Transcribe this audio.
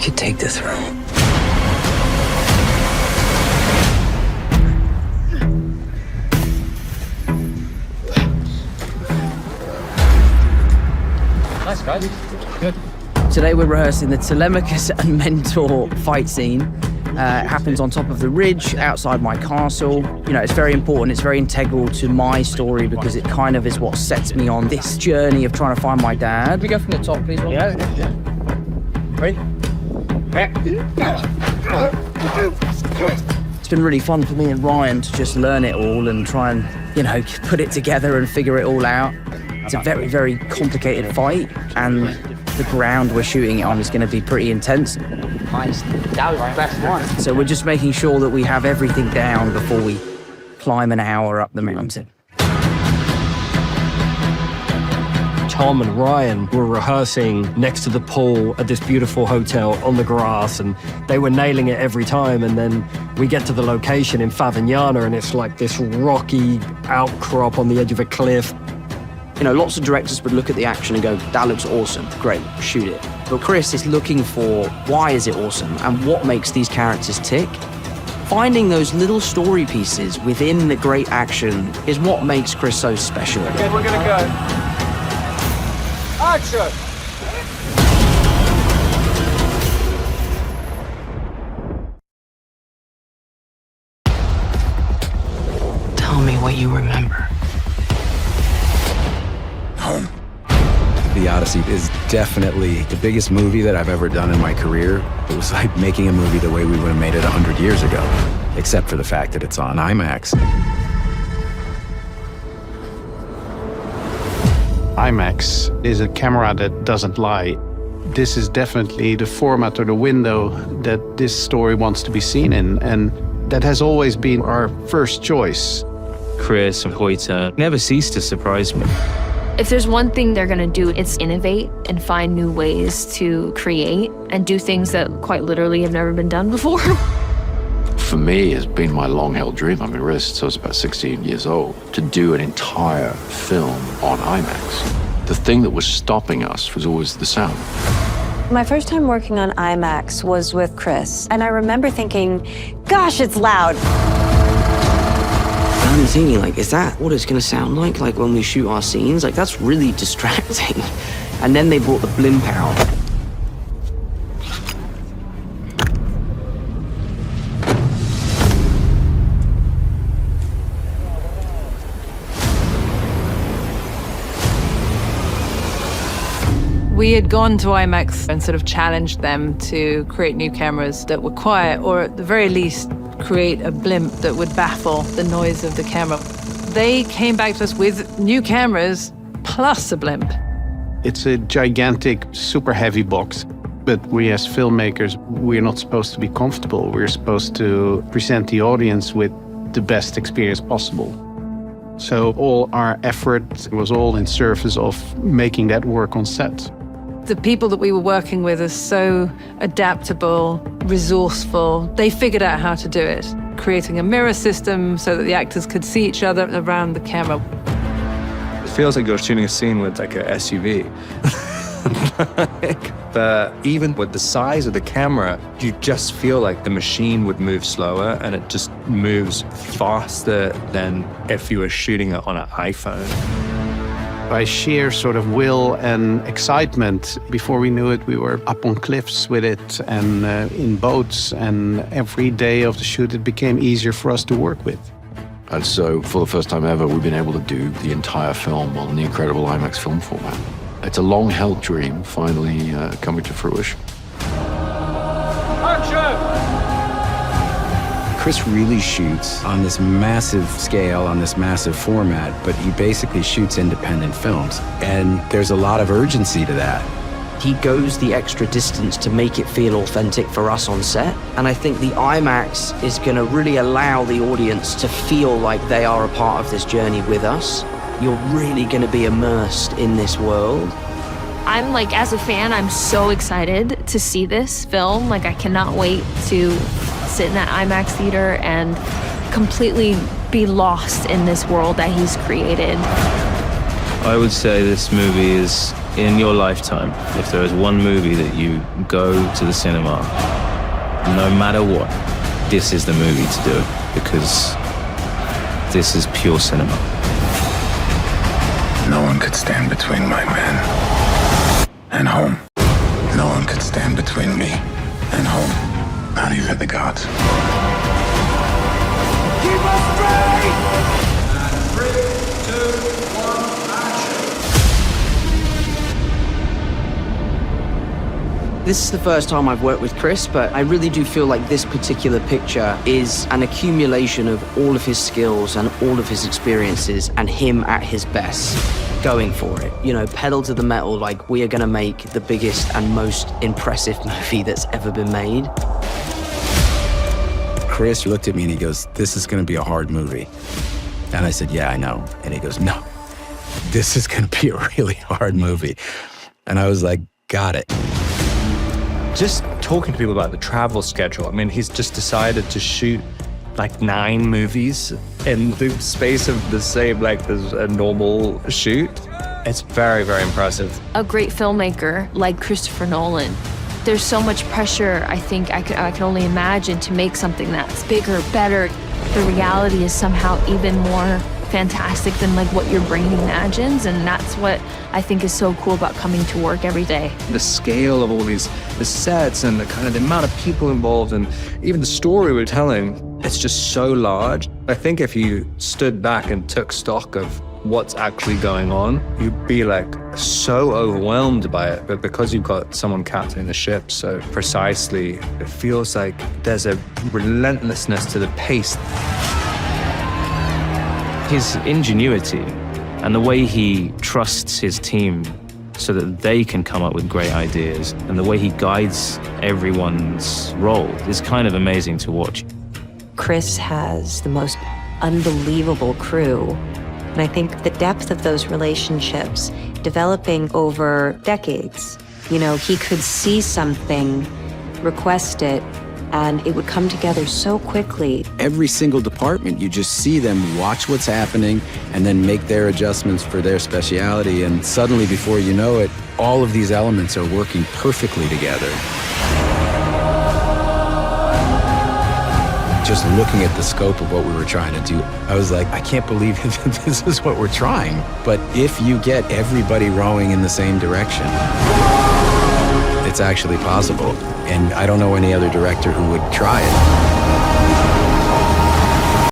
could take the throne. Nice, guys. Good. Today we're rehearsing the Telemachus and Mentor fight scene. It happens on top of the ridge outside my castle. You know, it's very important, it's very integral to my story because it kind of is what sets me on this journey of trying to find my dad. Can we go from the top, please? Yeah. Ready? It's been really fun for me and Ryan to just learn it all and try and, you know, put it together and figure it all out. It's a very, very complicated fight, and the ground we're shooting it on is going to be pretty intense. That was the best one. So we're just making sure that we have everything down before we climb an hour up the mountain. Tom and Ryan were rehearsing next to the pool at this beautiful hotel on the grass, and they were nailing it every time. And then we get to the location in Favignana, and it's like this rocky outcrop on the edge of a cliff. You know, lots of directors would look at the action and go, that looks awesome, great, shoot it. But Chris is looking for why is it awesome and what makes these characters tick. Finding those little story pieces within the great action is what makes Chris so special. Okay, we're gonna go. Action! Tell me what you remember. The Odyssey is definitely the biggest movie that I've ever done in my career. It was like making a movie the way we would have made it 100 years ago, except for the fact that it's on IMAX. IMAX is a camera that doesn't lie. This is definitely the format or the window that this story wants to be seen in, and that has always been our first choice. Chris and Hoyter never cease to surprise me. If there's one thing they're gonna do, it's innovate and find new ways to create and do things that quite literally have never been done before. For me, it's been my long-held dream. I mean, really, since I was about 16 years old, to do an entire film on IMAX. The thing that was stopping us was always the sound. My first time working on IMAX was with Chris, and I remember thinking, gosh, it's loud. I'm thinking, like, is that what it's gonna sound like when we shoot our scenes? Like, that's really distracting. And then they brought the blimp out. We had gone to IMAX and sort of challenged them to create new cameras that were quiet, or at the very least, create a blimp that would baffle the noise of the camera. They came back to us with new cameras plus a blimp. It's a gigantic, super heavy box, but we as filmmakers, we're not supposed to be comfortable. We're supposed to present the audience with the best experience possible. So all our effort was all in service of making that work on set. The people that we were working with are so adaptable, resourceful. They figured out how to do it, creating a mirror system so that the actors could see each other around the camera. It feels like you're shooting a scene with like a SUV. But even with the size of the camera, you just feel like the machine would move slower, and it just moves faster than if you were shooting it on an iPhone. By sheer sort of will and excitement, before we knew it, we were up on cliffs with it and in boats, and every day of the shoot, it became easier for us to work with. And so, for the first time ever, we've been able to do the entire film on the incredible IMAX film format. It's a long-held dream finally coming to fruition. Chris really shoots on this massive scale, on this massive format, but he basically shoots independent films. And there's a lot of urgency to that. He goes the extra distance to make it feel authentic for us on set. And I think the IMAX is going to really allow the audience to feel like they are a part of this journey with us. You're really going to be immersed in this world. I'm like, as a fan, I'm so excited to see this film. Like, I cannot wait to sit in that IMAX theater and completely be lost in this world that he's created. I would say this movie is in your lifetime, if there is one movie that you go to the cinema, no matter what, this is the movie to do it, because this is pure cinema. No one could stand between my men and home. No one could stand between me and home, not even the gods. Keep us straight! 3, 2, 1, action! This is the first time I've worked with Chris, but I really do feel like this particular picture is an accumulation of all of his skills and all of his experiences and him at his best, going for it. You know, pedal to the metal, like we are gonna make the biggest and most impressive movie that's ever been made. Chris looked at me and he goes, "This is gonna be a hard movie." And I said, "Yeah, I know." And he goes, "No, this is gonna be a really hard movie." And I was like, "Got it." Just talking to people about the travel schedule, I mean, he's just decided to shoot like 9 movies in the space of the same length as a normal shoot. It's very, very impressive. A great filmmaker like Christopher Nolan, there's so much pressure, I think I can only imagine, to make something that's bigger, better. The reality is somehow even more fantastic than like what your brain imagines, and that's what I think is so cool about coming to work every day. The scale of all the sets and the kind of the amount of people involved and even the story we're telling, it's just so large. I think if you stood back and took stock of what's actually going on, you'd be like so overwhelmed by it. But because you've got someone captaining the ship so precisely, it feels like there's a relentlessness to the pace. His ingenuity and the way he trusts his team so that they can come up with great ideas, and the way he guides everyone's role is kind of amazing to watch. Chris has the most unbelievable crew. And I think the depth of those relationships developing over decades, you know, he could see something, request it, and it would come together so quickly. Every single department, you just see them watch what's happening and then make their adjustments for their speciality. And suddenly, before you know it, all of these elements are working perfectly together. Just looking at the scope of what we were trying to do, I was like, I can't believe this is what we're trying. But if you get everybody rowing in the same direction, it's actually possible. And I don't know any other director who would try it.